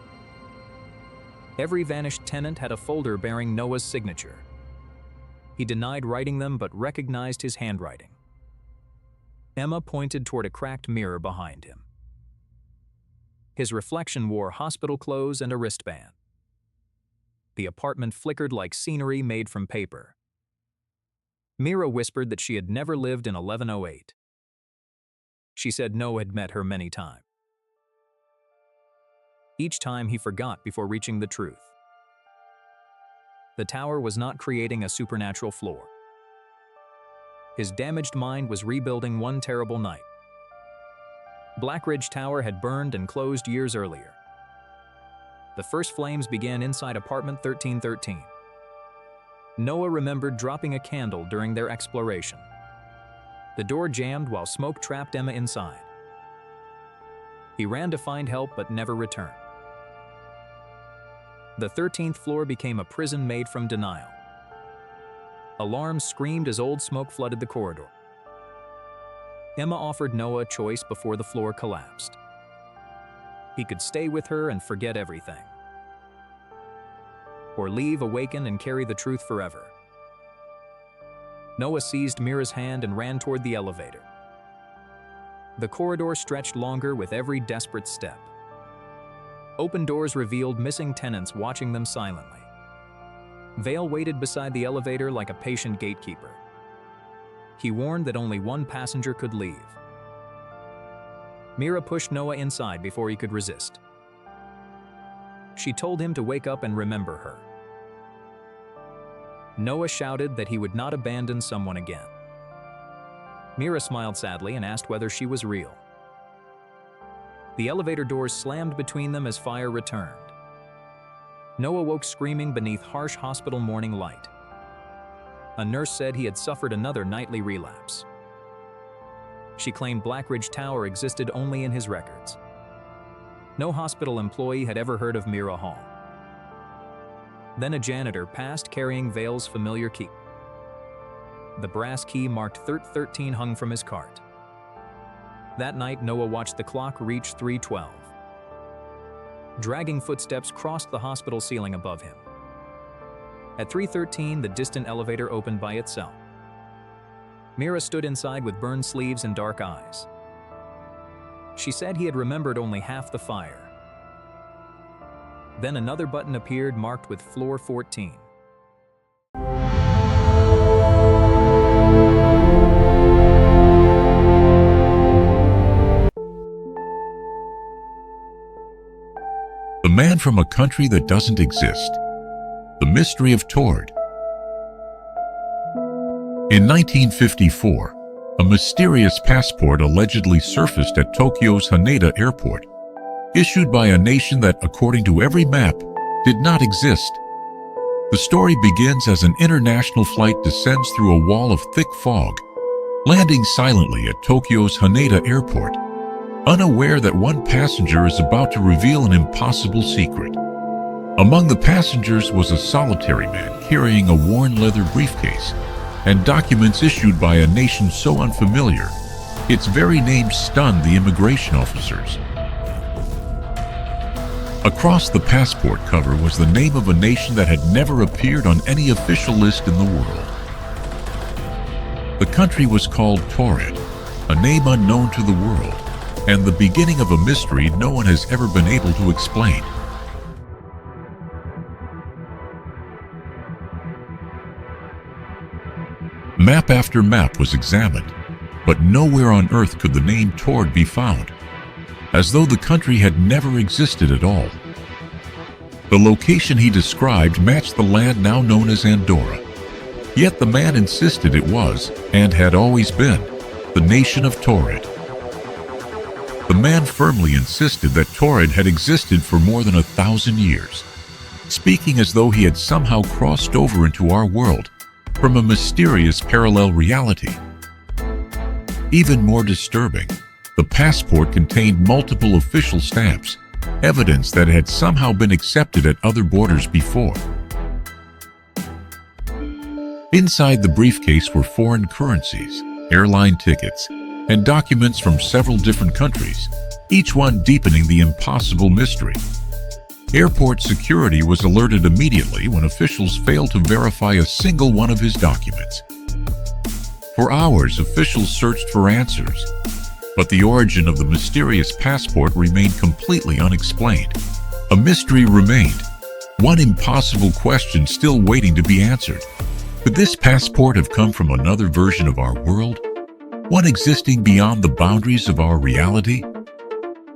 Every vanished tenant had a folder bearing Noah's signature. He denied writing them but recognized his handwriting. Emma pointed toward a cracked mirror behind him. His reflection wore hospital clothes and a wristband. The apartment flickered like scenery made from paper. Mira whispered that she had never lived in 1108. She said Noah had met her many times. Each time he forgot before reaching the truth. The tower was not creating a supernatural floor. His damaged mind was rebuilding one terrible night. Blackridge Tower had burned and closed years earlier. The first flames began inside apartment 1313. Noah remembered dropping a candle during their exploration. The door jammed while smoke trapped Emma inside. He ran to find help but never returned. The 13th floor became a prison made from denial. Alarms screamed as old smoke flooded the corridor. Emma offered Noah a choice before the floor collapsed. He could stay with her and forget everything, or leave, awaken, and carry the truth forever. Noah seized Mira's hand and ran toward the elevator. The corridor stretched longer with every desperate step. Open doors revealed missing tenants watching them silently. Vale waited beside the elevator like a patient gatekeeper. He warned that only one passenger could leave. Mira pushed Noah inside before he could resist. She told him to wake up and remember her. Noah shouted that he would not abandon someone again. Mira smiled sadly and asked whether she was real. The elevator doors slammed between them as fire returned. Noah woke screaming beneath harsh hospital morning light. A nurse said he had suffered another nightly relapse. She claimed Blackridge Tower existed only in his records. No hospital employee had ever heard of Mira Hall. Then a janitor passed carrying Vale's familiar key. The brass key marked 13 hung from his cart. That night, Noah watched the clock reach 3:12. Dragging footsteps crossed the hospital ceiling above him. At 3:13, the distant elevator opened by itself. Mira stood inside with burned sleeves and dark eyes. She said he had remembered only half the fire. Then another button appeared marked with floor 14. The man from a country that doesn't exist. The mystery of Tord. In 1954, a mysterious passport allegedly surfaced at Tokyo's Haneda Airport, issued by a nation that, according to every map, did not exist. The story begins as an international flight descends through a wall of thick fog, landing silently at Tokyo's Haneda Airport, unaware that one passenger is about to reveal an impossible secret. Among the passengers was a solitary man carrying a worn leather briefcase and documents issued by a nation so unfamiliar, its very name stunned the immigration officers. Across the passport cover was the name of a nation that had never appeared on any official list in the world. The country was called Tord, a name unknown to the world, and the beginning of a mystery no one has ever been able to explain. Map after map was examined, but nowhere on Earth could the name Tord be found, as though the country had never existed at all. The location he described matched the land now known as Andorra, yet the man insisted it was, and had always been, the nation of Tord. The man firmly insisted that Tord had existed for more than 1,000 years, speaking as though he had somehow crossed over into our world from a mysterious parallel reality. Even more disturbing, the passport contained multiple official stamps evidence that had somehow been accepted at other borders before. Inside the briefcase were foreign currencies, airline tickets, and documents from several different countries, each one deepening the impossible mystery. Airport security was alerted immediately when officials failed to verify a single one of his documents. For hours, officials searched for answers, but the origin of the mysterious passport remained completely unexplained. A mystery remained, one impossible question still waiting to be answered. Could this passport have come from another version of our world, one existing beyond the boundaries of our reality?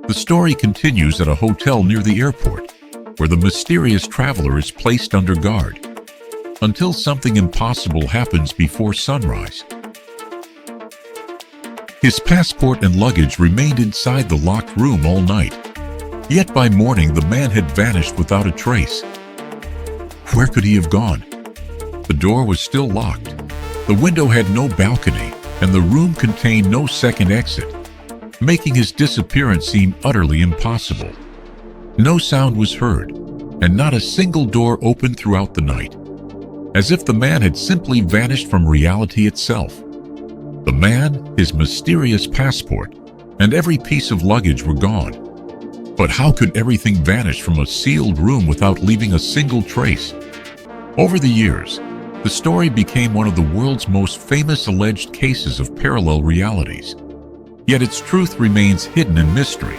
The story continues at a hotel near the airport, where the mysterious traveler is placed under guard, until something impossible happens before sunrise. His passport and luggage remained inside the locked room all night, yet by morning the man had vanished without a trace. Where could he have gone? The door was still locked, the window had no balcony, and the room contained no second exit, making his disappearance seem utterly impossible. No sound was heard, and not a single door opened throughout the night, as if the man had simply vanished from reality itself. The man, his mysterious passport, and every piece of luggage were gone. But how could everything vanish from a sealed room without leaving a single trace? Over the years, the story became one of the world's most famous alleged cases of parallel realities. Yet its truth remains hidden in mystery.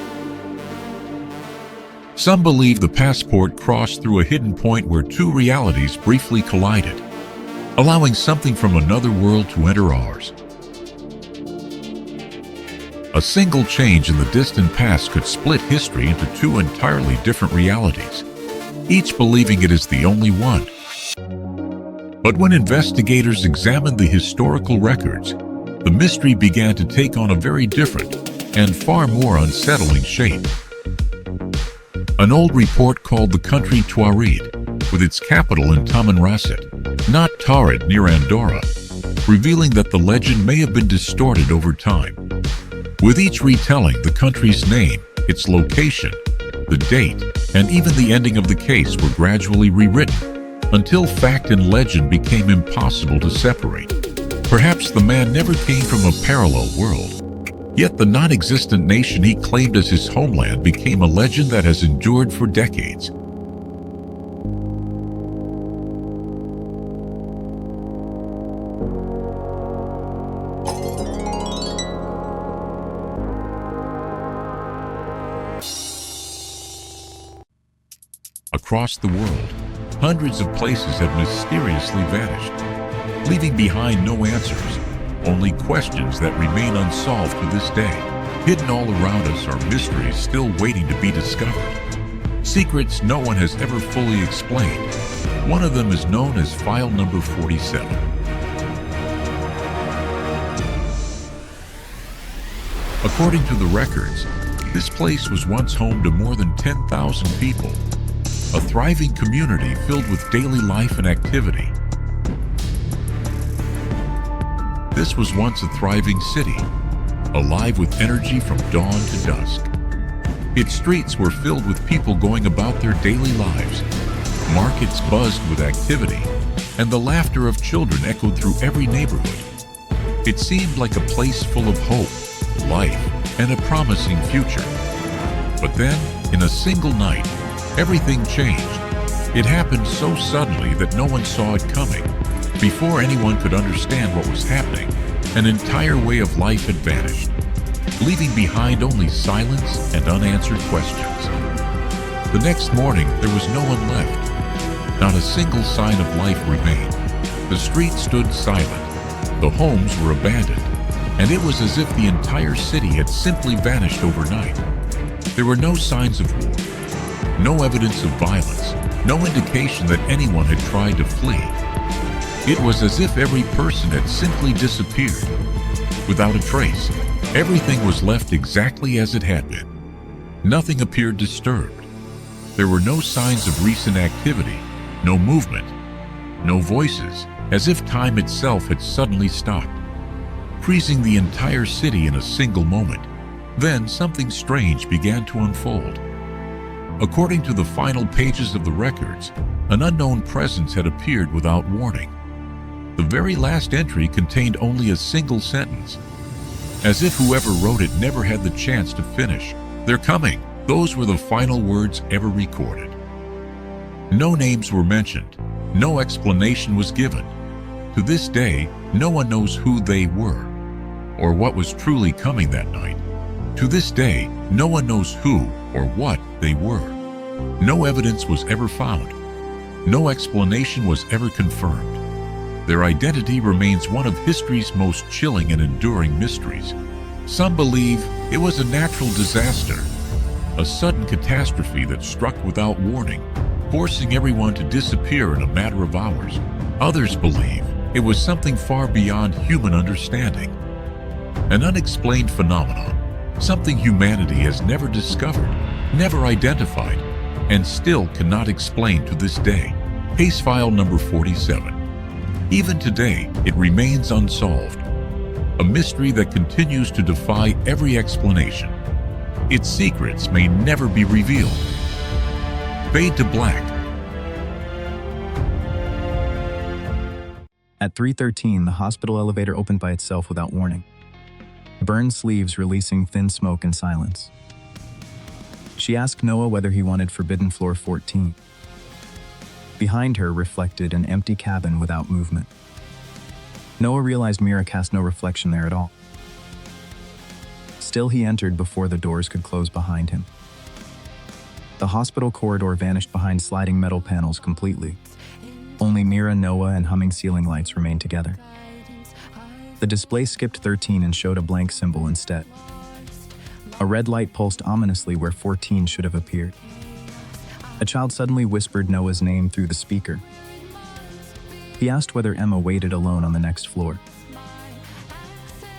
Some believe the passport crossed through a hidden point where two realities briefly collided, allowing something from another world to enter ours. A single change in the distant past could split history into two entirely different realities, each believing it is the only one. But when investigators examined the historical records, the mystery began to take on a very different and far more unsettling shape. An old report called the country Tuarid, with its capital in Tamanrasset, not Tarid near Andorra, revealing that the legend may have been distorted over time. With each retelling, the country's name, its location, the date, and even the ending of the case were gradually rewritten, until fact and legend became impossible to separate. Perhaps the man never came from a parallel world, yet the non-existent nation he claimed as his homeland became a legend that has endured for decades. Across the world, hundreds of places have mysteriously vanished, leaving behind no answers, only questions that remain unsolved to this day. Hidden all around us are mysteries still waiting to be discovered. Secrets no one has ever fully explained. One of them is known as File Number 47. According to the records, this place was once home to more than 10,000 people, a thriving community filled with daily life and activity. This was once a thriving city, alive with energy from dawn to dusk. Its streets were filled with people going about their daily lives. Markets buzzed with activity, and the laughter of children echoed through every neighborhood. It seemed like a place full of hope, life, and a promising future. But then, in a single night, everything changed. It happened so suddenly that no one saw it coming. Before anyone could understand what was happening, an entire way of life had vanished, leaving behind only silence and unanswered questions. The next morning, there was no one left. Not a single sign of life remained. The streets stood silent. The homes were abandoned, and it was as if the entire city had simply vanished overnight. There were no signs of war, no evidence of violence, no indication that anyone had tried to flee. It was as if every person had simply disappeared. Without a trace, everything was left exactly as it had been. Nothing appeared disturbed. There were no signs of recent activity, no movement, no voices, as if time itself had suddenly stopped, freezing the entire city in a single moment. Then something strange began to unfold. According to the final pages of the records, an unknown presence had appeared without warning. The very last entry contained only a single sentence, as if whoever wrote it never had the chance to finish. "They're coming." Those were the final words ever recorded. No names were mentioned. No explanation was given. To this day, no one knows who they were or what was truly coming that night. To this day, no one knows who or what they were. No evidence was ever found. No explanation was ever confirmed. Their identity remains one of history's most chilling and enduring mysteries. Some believe it was a natural disaster, a sudden catastrophe that struck without warning, forcing everyone to disappear in a matter of hours. Others believe it was something far beyond human understanding, an unexplained phenomenon, something humanity has never discovered, never identified, and still cannot explain to this day. Case file number 47. Even today, it remains unsolved, a mystery that continues to defy every explanation. Its secrets may never be revealed. Fade to black. At 3:13, the hospital elevator opened by itself without warning. Burned sleeves releasing thin smoke in silence. She asked Noah whether he wanted forbidden floor 14. Behind her reflected an empty cabin without movement. Noah realized Mira cast no reflection there at all. Still, he entered before the doors could close behind him. The hospital corridor vanished behind sliding metal panels completely. Only Mira, Noah, and humming ceiling lights remained together. The display skipped 13 and showed a blank symbol instead. A red light pulsed ominously where 14 should have appeared. A child suddenly whispered Noah's name through the speaker. He asked whether Emma waited alone on the next floor.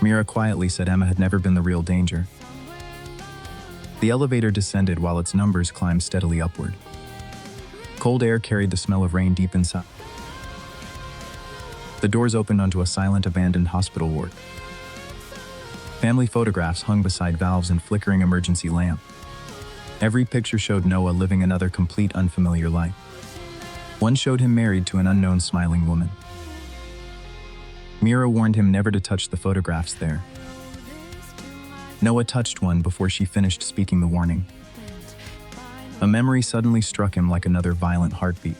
Mira quietly said Emma had never been the real danger. The elevator descended while its numbers climbed steadily upward. Cold air carried the smell of rain deep inside. The doors opened onto a silent, abandoned hospital ward. Family photographs hung beside valves and flickering emergency lamp. Every picture showed Noah living another complete unfamiliar life. One showed him married to an unknown smiling woman. Mira warned him never to touch the photographs there. Noah touched one before she finished speaking the warning. A memory suddenly struck him like another violent heartbeat.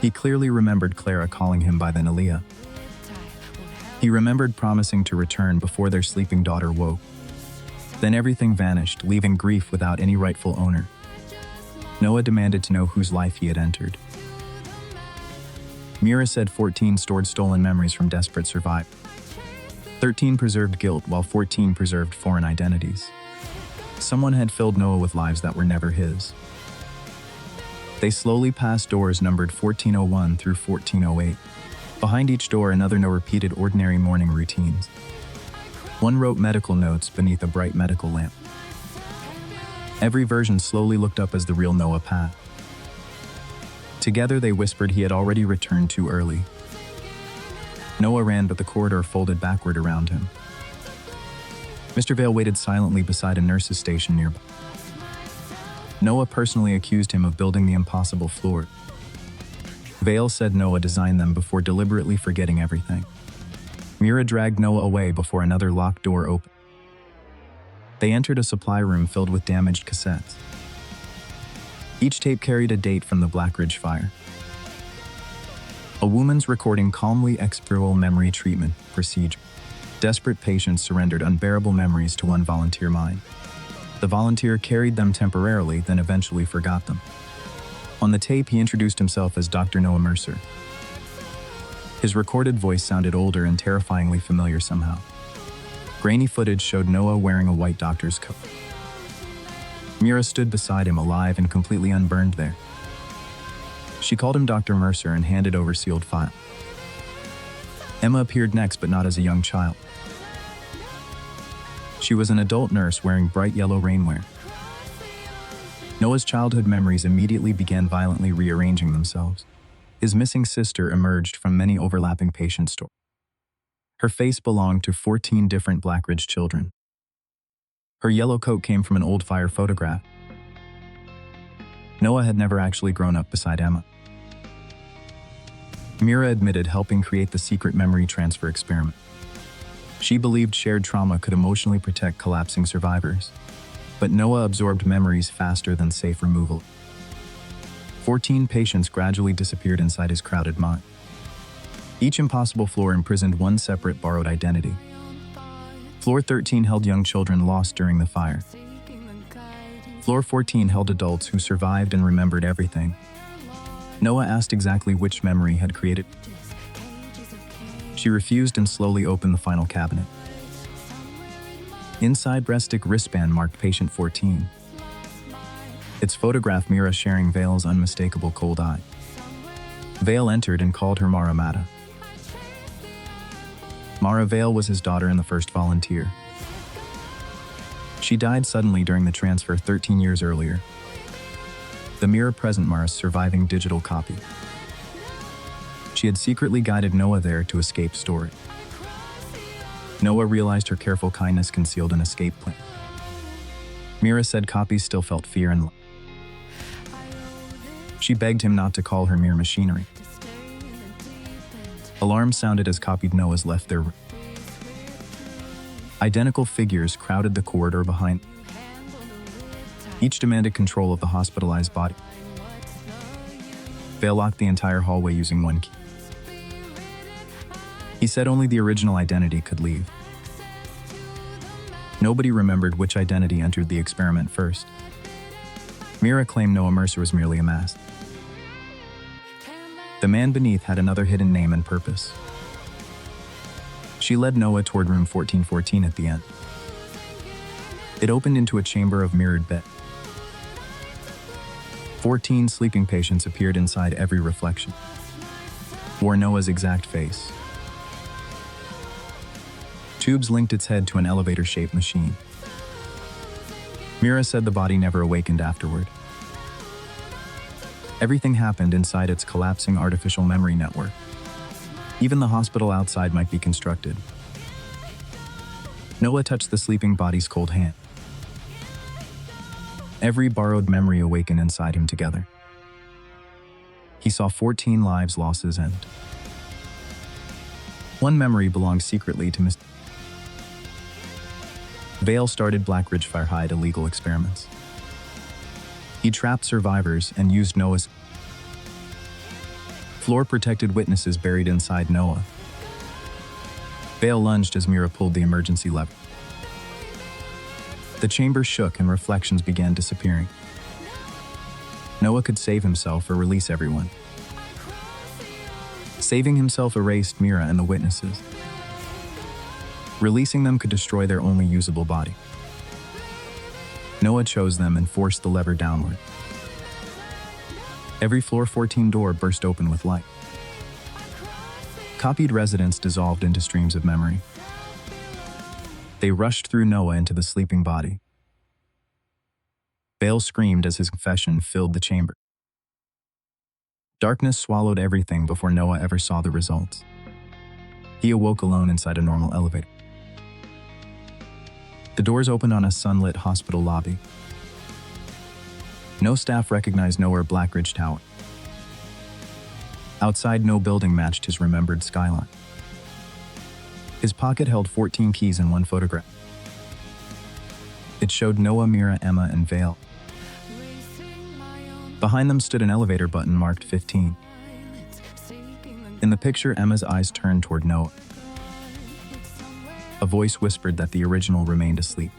He clearly remembered Clara calling him by the Nalia. He remembered promising to return before their sleeping daughter woke. Then everything vanished, leaving grief without any rightful owner. Noah demanded to know whose life he had entered. Mira said 14 stored stolen memories from desperate survivors. 13 preserved guilt, while 14 preserved foreign identities. Someone had filled Noah with lives that were never his. They slowly passed doors numbered 1401 through 1408. Behind each door, another Noah repeated ordinary morning routines. One wrote medical notes beneath a bright medical lamp. Every version slowly looked up as the real Noah passed. Together they whispered he had already returned too early. Noah ran, but the corridor folded backward around him. Mr. Vale waited silently beside a nurse's station nearby. Noah personally accused him of building the impossible floor. Vale said Noah designed them before deliberately forgetting everything. Mira dragged Noah away before another locked door opened. They entered a supply room filled with damaged cassettes. Each tape carried a date from the Black Ridge fire. A woman's recording calmly expiral memory treatment procedure. Desperate patients surrendered unbearable memories to one volunteer mind. The volunteer carried them temporarily, then eventually forgot them. On the tape, he introduced himself as Dr. Noah Mercer. His recorded voice sounded older and terrifyingly familiar somehow. Grainy footage showed Noah wearing a white doctor's coat. Mira stood beside him, alive and completely unburned there. She called him Dr. Mercer and handed over sealed file. Emma appeared next, but not as a young child. She was an adult nurse wearing bright yellow rainwear. Noah's childhood memories immediately began violently rearranging themselves. His missing sister emerged from many overlapping patient stories. Her face belonged to 14 different Black Ridge children. Her yellow coat came from an old fire photograph. Noah had never actually grown up beside Emma. Mira admitted helping create the secret memory transfer experiment. She believed shared trauma could emotionally protect collapsing survivors, but Noah absorbed memories faster than safe removal. 14 patients gradually disappeared inside his crowded mind. Each impossible floor imprisoned one separate borrowed identity. Floor 13 held young children lost during the fire. Floor 14 held adults who survived and remembered everything. Noah asked exactly which memory had created. She refused and slowly opened the final cabinet. Inside, breaststick wristband marked patient 14. Its photographed Mira sharing Vale's unmistakable cold eye. Vale entered and called her Mara Mata. Mara Vale was his daughter and the first volunteer. She died suddenly during the transfer 13 years earlier. The Mira present Mara's surviving digital copy. She had secretly guided Noah there to escape storage. Noah realized her careful kindness concealed an escape plan. Mira said copies still felt fear and love. She begged him not to call her mere machinery. Alarms sounded as copied Noahs left their room. Identical figures crowded the corridor behind. Each demanded control of the hospitalized body. Vale locked the entire hallway using one key. He said only the original identity could leave. Nobody remembered which identity entered the experiment first. Mira claimed Noah Mercer was merely a mask. The man beneath had another hidden name and purpose. She led Noah toward room 1414 at the end. It opened into a chamber of mirrored bed. 14 sleeping patients appeared inside every reflection. Wore Noah's exact face. Tubes linked its head to an elevator-shaped machine. Mira said the body never awakened afterward. Everything happened inside its collapsing artificial memory network. Even the hospital outside might be constructed. Noah touched the sleeping body's cold hand. Every borrowed memory awakened inside him together. He saw 14 lives losses end. One memory belonged secretly to Miss Vale started Black Ridge Fire Hide illegal experiments. He trapped survivors and used Noah's floor-protected witnesses buried inside Noah. Vale lunged as Mira pulled the emergency lever. The chamber shook and reflections began disappearing. Noah could save himself or release everyone. Saving himself erased Mira and the witnesses. Releasing them could destroy their only usable body. Noah chose them and forced the lever downward. Every floor 14 door burst open with light. Copied residents dissolved into streams of memory. They rushed through Noah into the sleeping body. Vale screamed as his confession filled the chamber. Darkness swallowed everything before Noah ever saw the results. He awoke alone inside a normal elevator. The doors opened on a sunlit hospital lobby. No staff recognized Noah or Black Ridge Tower. Outside, no building matched his remembered skyline. His pocket held 14 keys and one photograph. It showed Noah, Mira, Emma, and Vale. Behind them stood an elevator button marked 15. In the picture, Emma's eyes turned toward Noah. A voice whispered that the original remained asleep.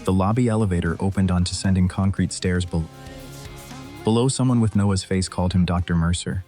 The lobby elevator opened onto ascending concrete stairs below. Below, someone with Noah's face called him Dr. Mercer.